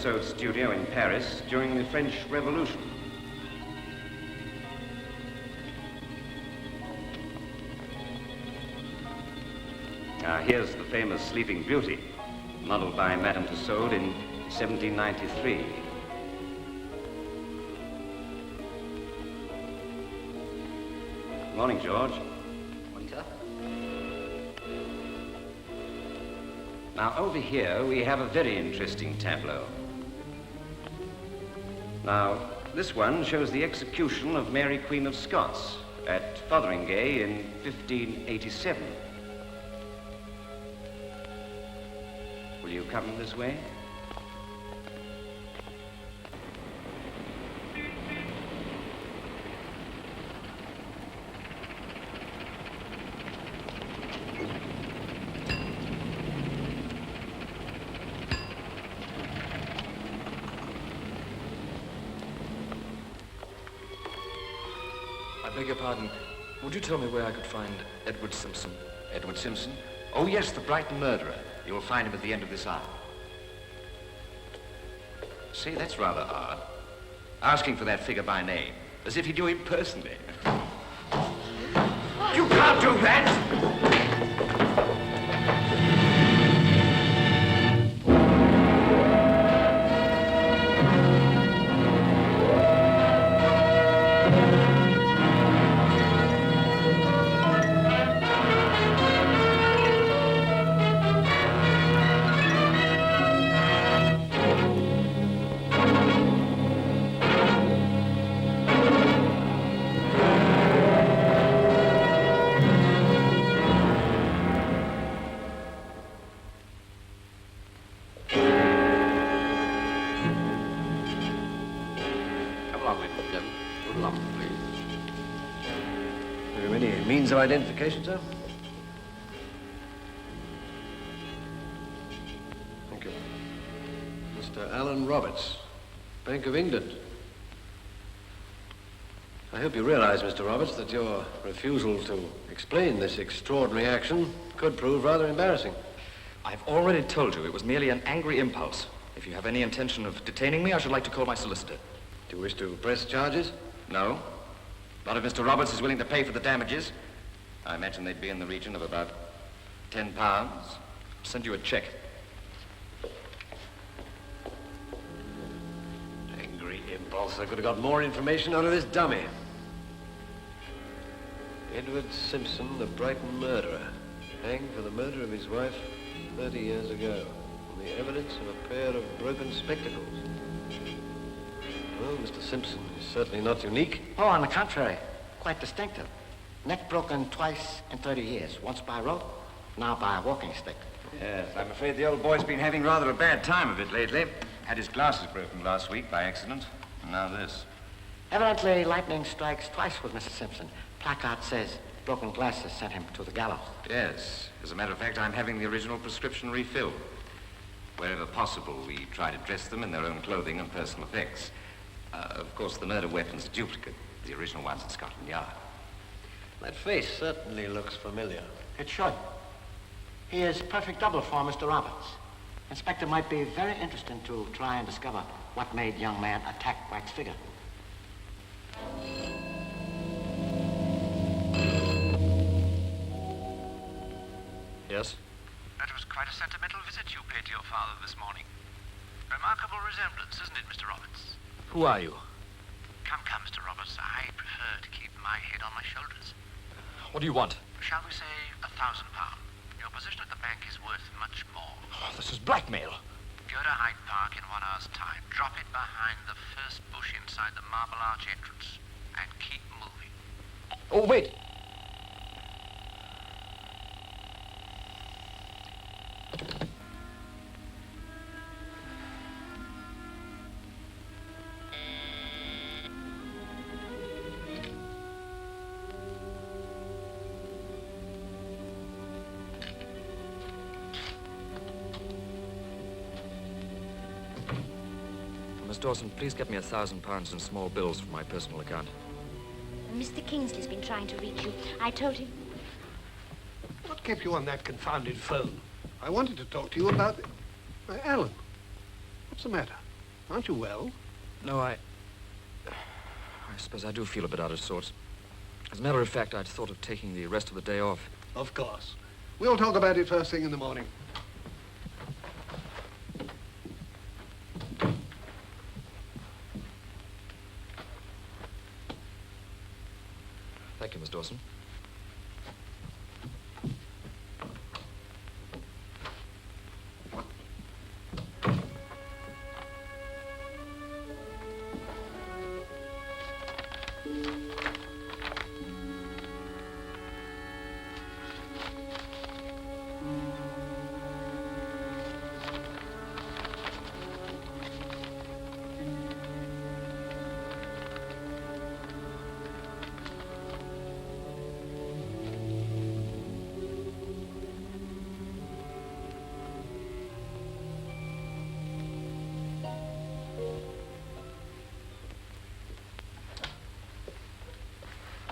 Tussaud studio in Paris during the French Revolution. Here's the famous Sleeping Beauty, modeled by Madame Tussaud in 1793. Morning, George. Morning, sir. Now, over here, we have a very interesting tableau. Now, this one shows the execution of Mary, Queen of Scots at Fotheringay in 1587. Will you come this way? I beg your pardon. Would you tell me where I could find Edward Simpson? Edward Simpson? Oh, yes, the Brighton murderer. You'll find him at the end of this aisle. Say, that's rather odd. Asking for that figure by name, as if he knew him personally. You can't do that! Means of identification, sir? Thank you. Mr. Alan Roberts, Bank of England. I hope you realize, Mr. Roberts, that your refusal to explain this extraordinary action could prove rather embarrassing. I've already told you it was merely an angry impulse. If you have any intention of detaining me, I should like to call my solicitor. Do you wish to press charges? No. Not if Mr. Roberts is willing to pay for the damages. I imagine they'd be in the region of about £10. I'll send you a check. Angry impulse. I could have got more information out of this dummy. Edward Simpson, the Brighton murderer, hanged for the murder of his wife 30 years ago on the evidence of a pair of broken spectacles. Well, Mr. Simpson is certainly not unique. Oh, on the contrary, quite distinctive. Neck broken twice in 30 years. Once by rope, now by a walking stick. Yes, I'm afraid the old boy's been having rather a bad time of it lately. Had his glasses broken last week by accident, and now this. Evidently, lightning strikes twice with Mr. Simpson. Placard says broken glasses sent him to the gallows. Yes. As a matter of fact, I'm having the original prescription refilled. Wherever possible, we try to dress them in their own clothing and personal effects. Of course, the murder weapon's a duplicate. The original one's at Scotland Yard. That face certainly looks familiar. It should. He is perfect double for Mr. Roberts. Inspector might be very interested to try and discover what made young man attack White's figure. Yes? That was quite a sentimental visit you paid to your father this morning. Remarkable resemblance, isn't it, Mr. Roberts? Who are you? Come, Mr. Roberts. I prefer to keep my head on my shoulders. What do you want? Shall we say £1,000? Your position at the bank is worth much more. Oh, this is blackmail. Go to Hyde Park in 1 hour's time. Drop it behind the first bush inside the Marble Arch entrance. And keep moving. Oh, wait. Miss Dawson, please get me £1,000 in small bills from my personal account. Mr. Kingsley's been trying to reach you. I told him. What kept you on that confounded phone? I wanted to talk to you about... Alan, what's the matter? Aren't you well? No, I suppose I do feel a bit out of sorts. As a matter of fact, I'd thought of taking the rest of the day off. Of course. We'll talk about it first thing in the morning. Thank you, Miss Dawson.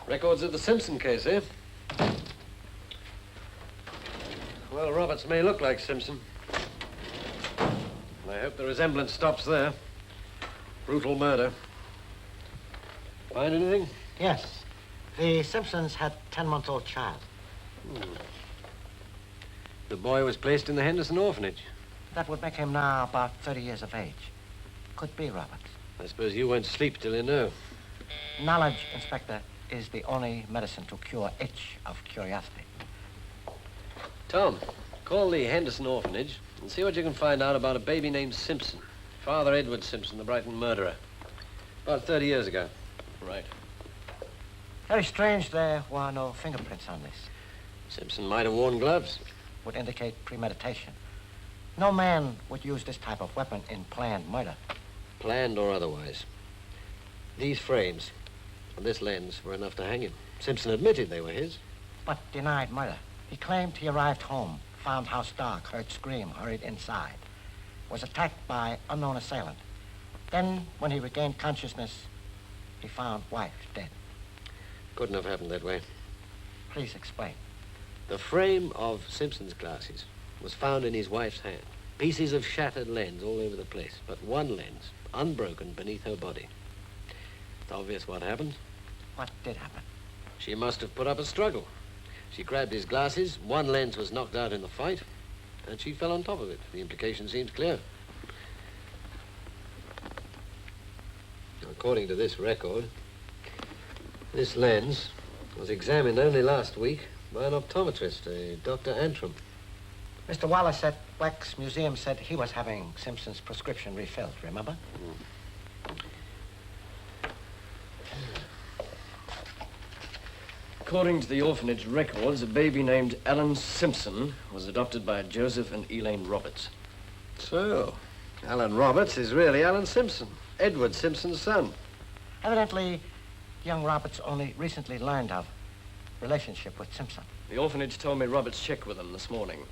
Records of the Simpson case, eh? Well, Roberts may look like Simpson. I hope the resemblance stops there. Brutal murder. Find anything? Yes. The Simpsons had a 10-month-old child. The boy was placed in the Henderson orphanage. That would make him now about 30 years of age. Could be, Roberts. I suppose you won't sleep till you know. Knowledge, Inspector, is the only medicine to cure itch of curiosity. Tom, call the Henderson orphanage and see what you can find out about a baby named Simpson. Father Edward Simpson, the Brighton murderer. About 30 years ago. Right. Very strange there were no fingerprints on this. Simpson might have worn gloves. Would indicate premeditation. No man would use this type of weapon in planned murder. Planned or otherwise. These frames and this lens were enough to hang him. Simpson admitted they were his. But denied murder. He claimed he arrived home, found house dark, heard scream, hurried inside. Was attacked by unknown assailant. Then, when he regained consciousness, he found wife dead. Couldn't have happened that way. Please explain. The frame of Simpson's glasses was found in his wife's hand. Pieces of shattered lens all over the place, but one lens, unbroken beneath her body. It's obvious what happened. What did happen? She must have put up a struggle. She grabbed his glasses, one lens was knocked out in the fight, and she fell on top of it. The implication seems clear. According to this record, this lens was examined only last week by an optometrist, a Dr. Antrim. Mr. Wallace at Wax Museum said he was having Simpson's prescription refilled, remember? According to the orphanage records, a baby named Alan Simpson was adopted by Joseph and Elaine Roberts. So, Alan Roberts is really Alan Simpson, Edward Simpson's son. Evidently, young Roberts only recently learned of relationship with Simpson. The orphanage told me Roberts checked with them this morning.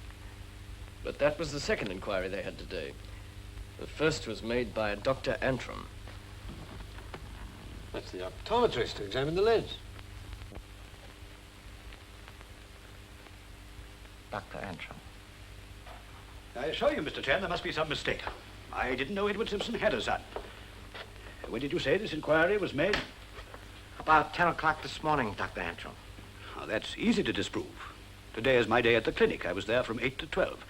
But that was the second inquiry they had today. The first was made by Dr. Antrim. That's the optometrist who examined the lens. Dr. Antrim. I assure you, Mr. Chen, there must be some mistake. I didn't know Edward Simpson had a son. When did you say this inquiry was made? About 10 o'clock this morning, Dr. Antrim. Oh, that's easy to disprove. Today is my day at the clinic. I was there from 8 to 12.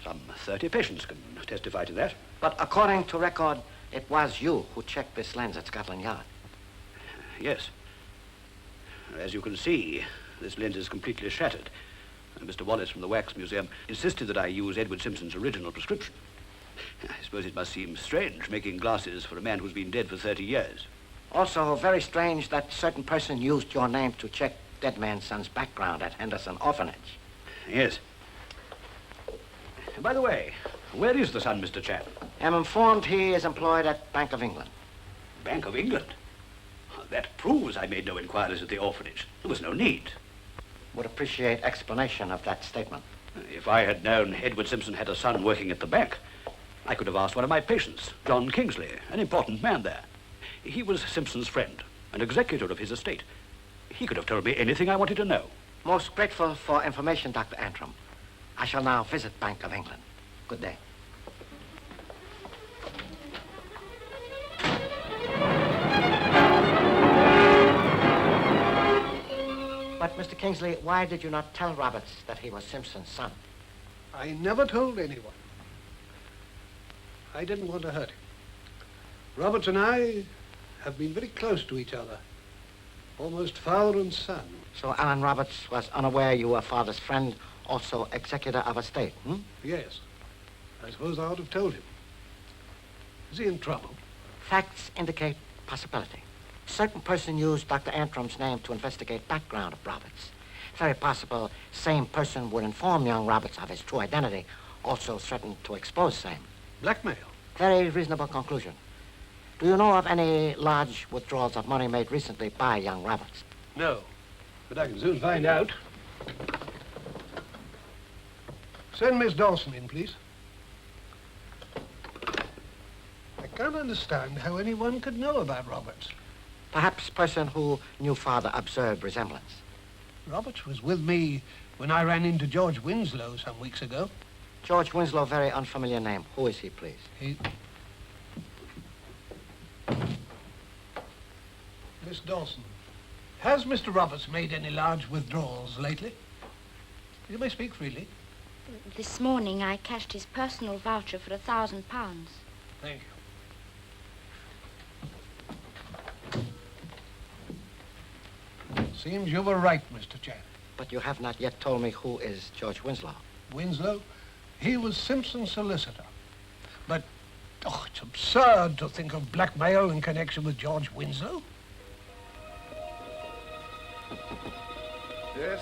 Some 30 patients can testify to that. But according to record, it was you who checked this lens at Scotland Yard. Yes. As you can see, this lens is completely shattered. Mr. Wallace from the Wax Museum insisted that I use Edward Simpson's original prescription. I suppose it must seem strange making glasses for a man who's been dead for 30 years. Also, very strange that certain person used your name to check dead man's son's background at Henderson Orphanage. Yes. By the way, where is the son, Mr. Chan? I'm informed he is employed at Bank of England. Bank of England? That proves I made no inquiries at the orphanage. There was no need. Would appreciate explanation of that statement. If I had known Edward Simpson had a son working at the bank, I could have asked one of my patients, John Kingsley, an important man there. He was Simpson's friend, an executor of his estate. He could have told me anything I wanted to know. Most grateful for information, Dr. Antrim. I shall now visit Bank of England. Good day. Kingsley, why did you not tell Roberts that he was Simpson's son? I never told anyone. I didn't want to hurt him. Roberts and I have been very close to each other. Almost father and son. So Alan Roberts was unaware you were father's friend, also executor of estate, Yes. I suppose I ought to have told him. Is he in trouble? Facts indicate possibility. Certain person used Dr. Antrim's name to investigate background of Roberts. Very possible same person would inform young Roberts of his true identity, also threatened to expose same. Blackmail. Very reasonable conclusion. Do you know of any large withdrawals of money made recently by young Roberts? No, but I can soon find out. Send Miss Dawson in, please. I can't understand how anyone could know about Roberts. Perhaps person who knew father observed resemblance. Roberts was with me when I ran into George Winslow some weeks ago. George Winslow, very unfamiliar name. Who is he, please? Miss Dawson, has Mr. Roberts made any large withdrawals lately? You may speak freely. This morning I cashed his personal voucher for £1,000. Thank you. Seems you were right, Mr. Chan. But you have not yet told me who is George Winslow. Winslow? He was Simpson's solicitor. But, it's absurd to think of blackmail in connection with George Winslow. Yes?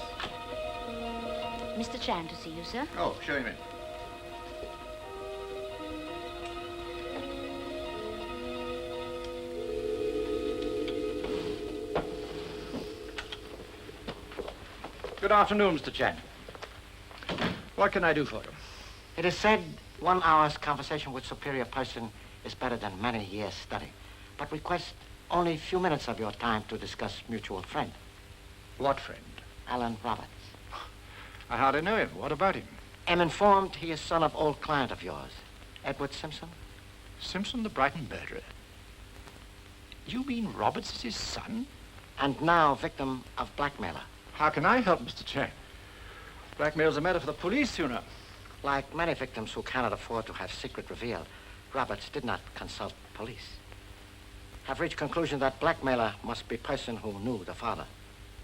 Mr. Chan to see you, sir. Oh, show him in. Good afternoon, Mr. Chan. What can I do for you? It is said 1 hour's conversation with superior person is better than many years' study. But request only a few minutes of your time to discuss mutual friend. What friend? Alan Roberts. I hardly know him. What about him? Am informed he is son of old client of yours, Edward Simpson. Simpson, the Brighton murderer. You mean Roberts is his son? And now victim of blackmailer. How can I help, Mr. Chan? Blackmail's a matter for the police, you know. Like many victims who cannot afford to have secret revealed, Roberts did not consult police. Have reached conclusion that blackmailer must be person who knew the father.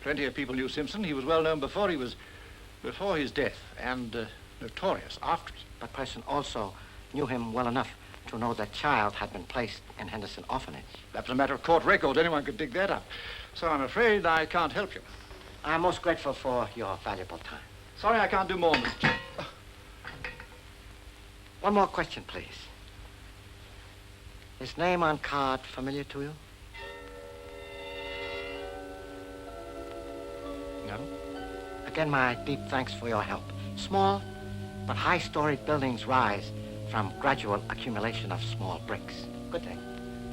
Plenty of people knew Simpson. He was well known before his death, and notorious after it. But person also knew him well enough to know that child had been placed in Henderson Orphanage. That's a matter of court record. Anyone could dig that up. So I'm afraid I can't help you. I'm most grateful for your valuable time. Sorry I can't do more, Mr. Chan. One more question, please. Is name on card familiar to you? No? Again, my deep thanks for your help. Small but high-storied buildings rise from gradual accumulation of small bricks. Good day.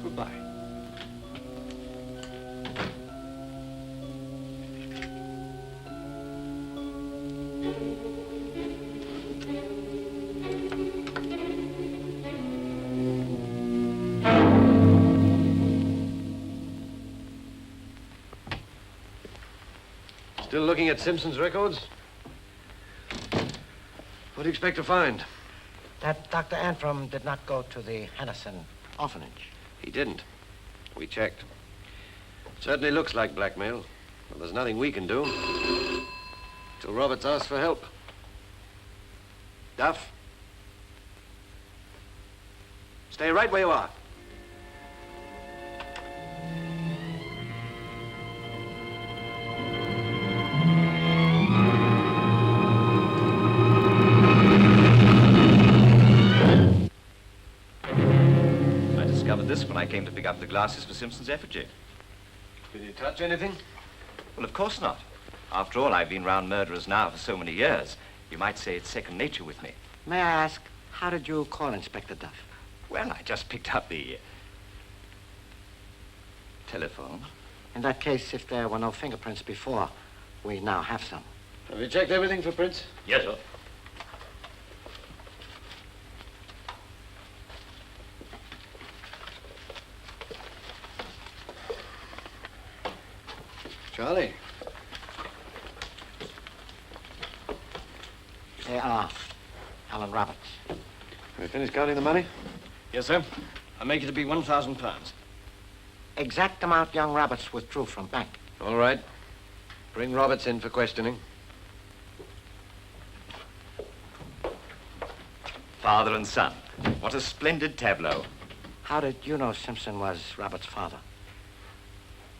Goodbye. Still looking at Simpson's records? What do you expect to find? That Dr. Antrim did not go to the Henderson Orphanage. He didn't. We checked. Certainly looks like blackmail, but there's nothing we can do till Roberts asks for help. Duff? Stay right where you are. This when I came to pick up the glasses for Simpson's effigy. Did you touch anything? Well, of course not. After all, I've been round murderers now for so many years. You might say it's second nature with me. May I ask, how did you call Inspector Duff? Well, I just picked up the telephone. In that case, if there were no fingerprints before, we now have some. Have you checked everything for prints? Yes, sir. Charlie, They are. Alan Roberts. Have we finished counting the money? Yes, sir. I make it to be £1,000. Exact amount young Roberts withdrew from bank. All right. Bring Roberts in for questioning. Father and son. What a splendid tableau. How did you know Simpson was Roberts' father?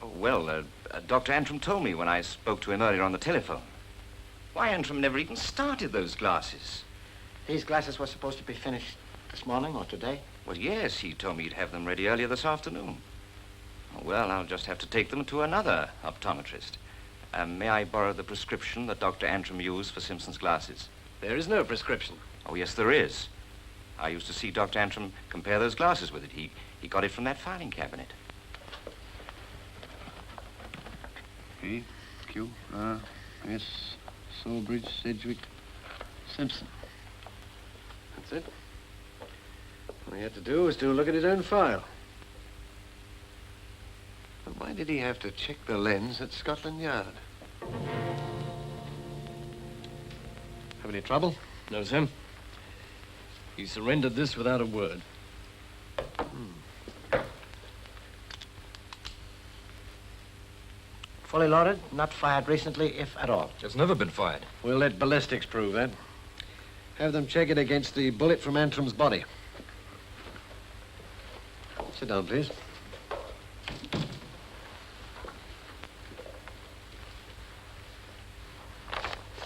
Oh, well, Dr. Antrim told me when I spoke to him earlier on the telephone. Why, Antrim never even started those glasses. These glasses were supposed to be finished this morning or today? Well, yes, he told me he'd have them ready earlier this afternoon. Well, I'll just have to take them to another optometrist. May I borrow the prescription that Dr. Antrim used for Simpson's glasses? There is no prescription. Oh, yes, there is. I used to see Dr. Antrim compare those glasses with it. He got it from that filing cabinet. P, Q, R, S, Sawbridge, Sedgwick, Simpson. That's it. All he had to do was to look at his own file. But why did he have to check the lens at Scotland Yard? Have any trouble? No, sir. He surrendered this without a word. Fully loaded, not fired recently, if at all. It's never been fired. We'll let ballistics prove that. Have them check it against the bullet from Antrim's body. Sit down, please.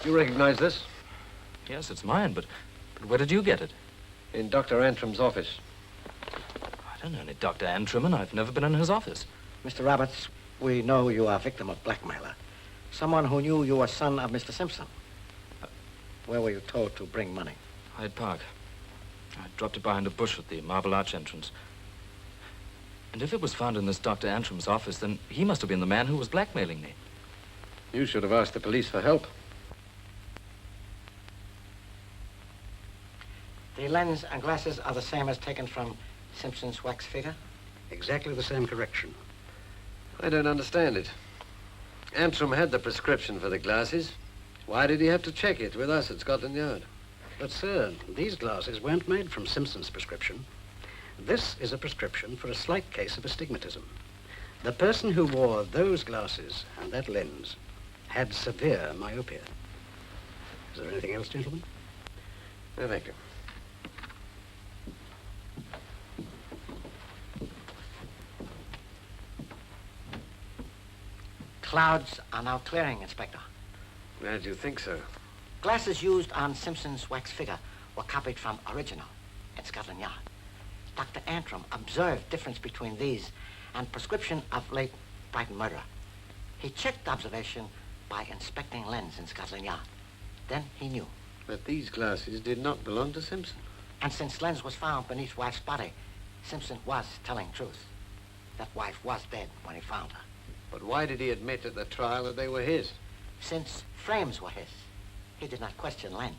You recognize this? Yes, it's mine, but where did you get it? In Dr. Antrim's office. I don't know any Dr. Antrim, and I've never been in his office. Mr. Roberts, we know you are a victim of blackmailer. Someone who knew you were son of Mr. Simpson. Where were you told to bring money? Hyde Park. I dropped it behind a bush at the Marble Arch entrance. And if it was found in this Dr. Antrim's office, then he must have been the man who was blackmailing me. You should have asked the police for help. The lens and glasses are the same as taken from Simpson's wax figure? Exactly the same correction. I don't understand it. Antrim had the prescription for the glasses. Why did he have to check it with us at Scotland Yard? But, sir, these glasses weren't made from Simpson's prescription. This is a prescription for a slight case of astigmatism. The person who wore those glasses and that lens had severe myopia. Is there anything else, gentlemen? No, thank you. Clouds are now clearing, Inspector. Glad you think so. Glasses used on Simpson's wax figure were copied from original in Scotland Yard. Dr. Antrim observed difference between these and prescription of late Brighton murderer. He checked observation by inspecting lens in Scotland Yard. Then he knew. But these glasses did not belong to Simpson. And since lens was found beneath wife's body, Simpson was telling truth. That wife was dead when he found her. But why did he admit at the trial that they were his? Since frames were his, he did not question lens.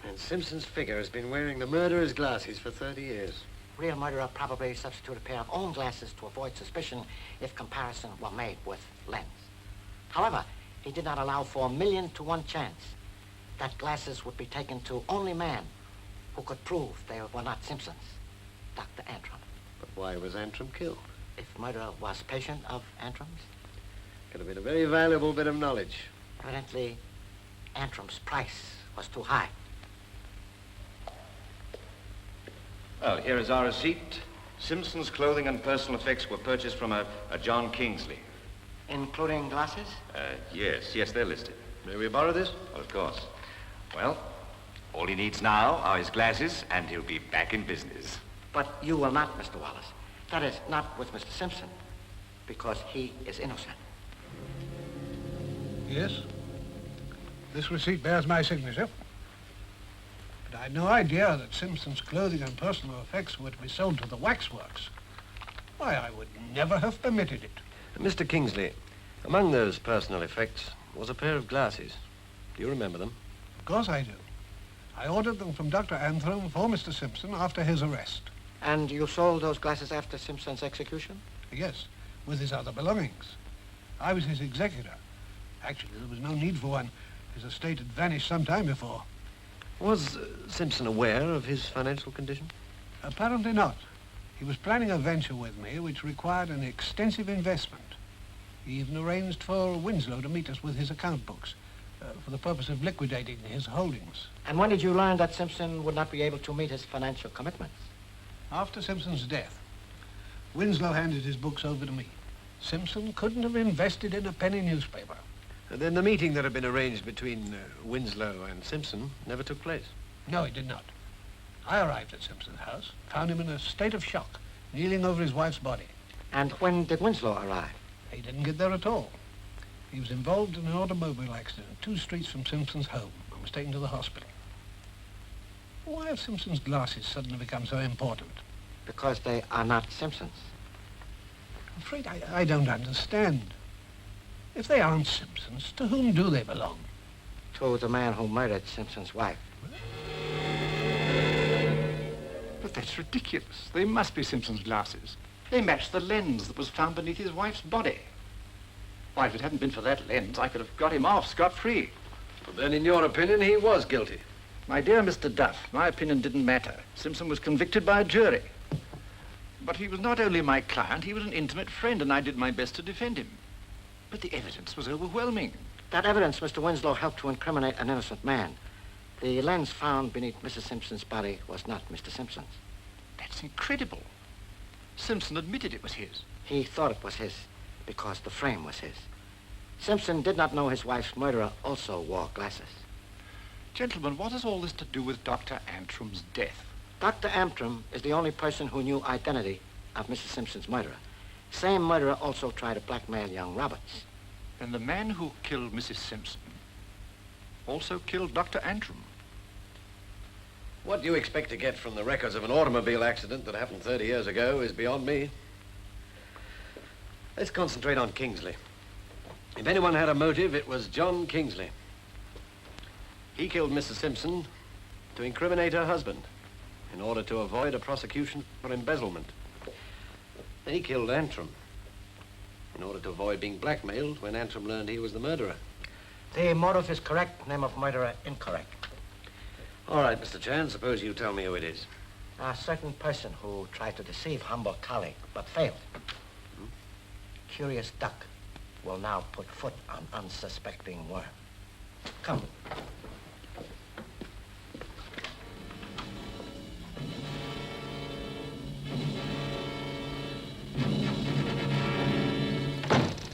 And Simpson's figure has been wearing the murderer's glasses for 30 years. Real murderer probably substituted a pair of own glasses to avoid suspicion if comparison were made with lens. However, he did not allow for 1,000,000 to 1 chance that glasses would be taken to only man who could prove they were not Simpson's, Dr. Antrim. But why was Antrim killed? If murderer was patient of Antrim's? Could have been a very valuable bit of knowledge. Evidently, Antrim's price was too high. Well, here is our receipt. Simpson's clothing and personal effects were purchased from a John Kingsley. Including glasses? Yes, they're listed. May we borrow this? Well, of course. Well, all he needs now are his glasses, and he'll be back in business. But you will not, Mr. Wallace. That is, not with Mr. Simpson, because he is innocent. Yes. This receipt bears my signature. But I had no idea that Simpson's clothing and personal effects were to be sold to the waxworks. Why, I would never have permitted it. Mr. Kingsley, among those personal effects was a pair of glasses. Do you remember them? Of course I do. I ordered them from Dr. Antrim for Mr. Simpson after his arrest. And you sold those glasses after Simpson's execution? Yes, with his other belongings. I was his executor. Actually, there was no need for one. His estate had vanished some time before. Was Simpson aware of his financial condition? Apparently not. He was planning a venture with me which required an extensive investment. He even arranged for Winslow to meet us with his account books for the purpose of liquidating his holdings. And when did you learn that Simpson would not be able to meet his financial commitments? After Simpson's death, Winslow handed his books over to me. Simpson couldn't have invested in a penny newspaper. And then the meeting that had been arranged between Winslow and Simpson never took place? No, it did not. I arrived at Simpson's house, found him in a state of shock, kneeling over his wife's body. And when did Winslow arrive? He didn't get there at all. He was involved in an automobile accident 2 streets from Simpson's home and was taken to the hospital. Why have Simpson's glasses suddenly become so important? Because they are not Simpson's. I'm afraid I don't understand. If they aren't Simpsons, to whom do they belong? To the man who murdered Simpson's wife. But that's ridiculous. They must be Simpson's glasses. They match the lens that was found beneath his wife's body. Why, if it hadn't been for that lens, I could have got him off scot-free. Well, then, in your opinion, he was guilty. My dear Mr. Duff, my opinion didn't matter. Simpson was convicted by a jury. But he was not only my client, he was an intimate friend, and I did my best to defend him. But the evidence was overwhelming. That evidence, Mr. Winslow, helped to incriminate an innocent man. The lens found beneath Mrs. Simpson's body was not Mr. Simpson's. That's incredible. Simpson admitted it was his. He thought it was his because the frame was his. Simpson did not know his wife's murderer also wore glasses. Gentlemen, what has all this to do with Dr. Antrim's death? Dr. Antrim is the only person who knew identity of Mrs. Simpson's murderer. Same murderer also tried to blackmail young Roberts. Then the man who killed Mrs. Simpson also killed Dr. Antrim. What do you expect to get from the records of an automobile accident that happened 30 years ago is beyond me. Let's concentrate on Kingsley. If anyone had a motive, it was John Kingsley. He killed Mrs. Simpson to incriminate her husband in order to avoid a prosecution for embezzlement. Then he killed Antrim in order to avoid being blackmailed when Antrim learned he was the murderer. The motive is correct, name of murderer incorrect. All right, Mr. Chan, suppose you tell me who it is. A certain person who tried to deceive humble colleague, but failed. Curious duck will now put foot on unsuspecting worm. Come.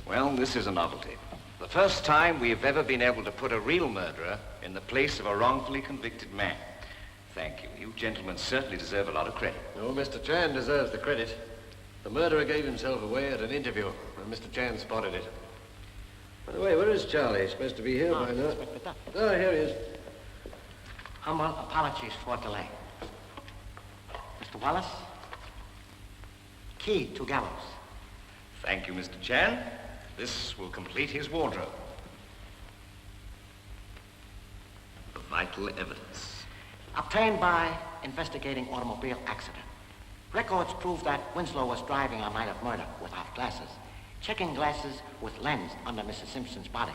Well, this is a novelty. The first time we've ever been able to put a real murderer in the place of a wrongfully convicted man. Thank you. You gentlemen certainly deserve a lot of credit. Oh, Mr. Chan deserves the credit. The murderer gave himself away at an interview, and Mr. Chan spotted it. By the way, where is Charlie? He's supposed to be here by now. Oh, here he is. Humble apologies for delay. Mr. Wallace, key to gallows. Thank you, Mr. Chan. This will complete his wardrobe. The vital evidence. Obtained by investigating automobile accident. Records prove that Winslow was driving on night of murder without glasses. Checking glasses with lens under Mrs. Simpson's body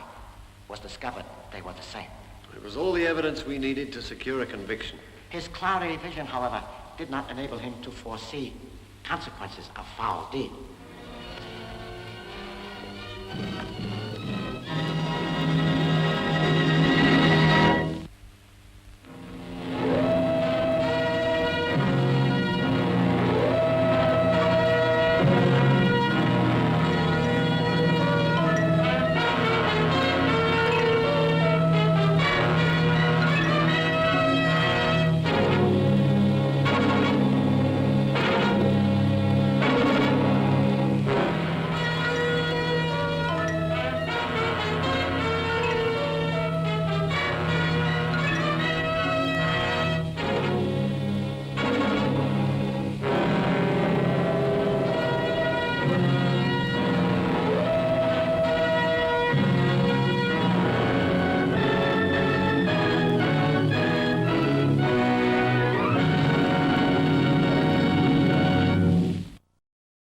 was discovered they were the same. It was all the evidence we needed to secure a conviction. His cloudy vision, however, did not enable him to foresee consequences of foul deed.